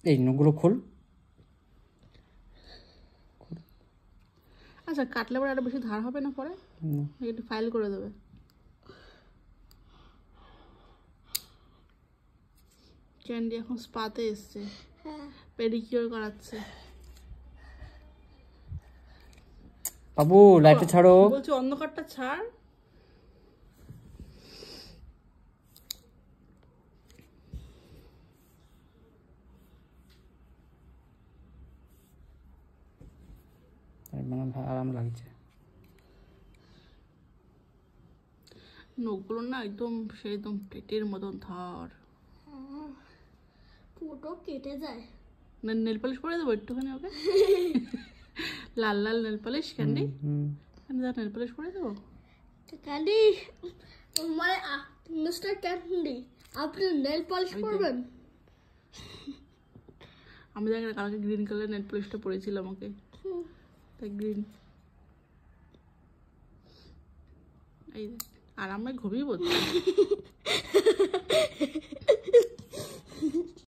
এই নখগুলো খোল। আচ্ছা কাটলে পরে আরো বেশি ধার হবে না পরে? একটু ফাইল করে দেবে। ক্যান্ডি এখন স্পাতে এসছে, পেডিকিউর করাচ্ছে। বাবু লাইটটা ছাড়ো। বলছি অন্ধকারটা ছাড়। মানে আরাম লাগছে। নখগুলো না একদম সেই একদম পেটের মতন ধার। পুরো কেটে যায়। নেল পালিশ পরে দেবো একটুখানি ওকে। লাল লাল nail polish candy, nail polish পরে দেবো। ক্যান্ডি মানে মিস্টার ক্যান্ডি আপনি নেল পলিশ করবেন? আমি দেখ কালকে গ্রিন কালার নেল পালিশটা পরেছিলাম ওকে, তাই গ্রিন। এই আর আমরা ঘুমিয়ে পড়ছি।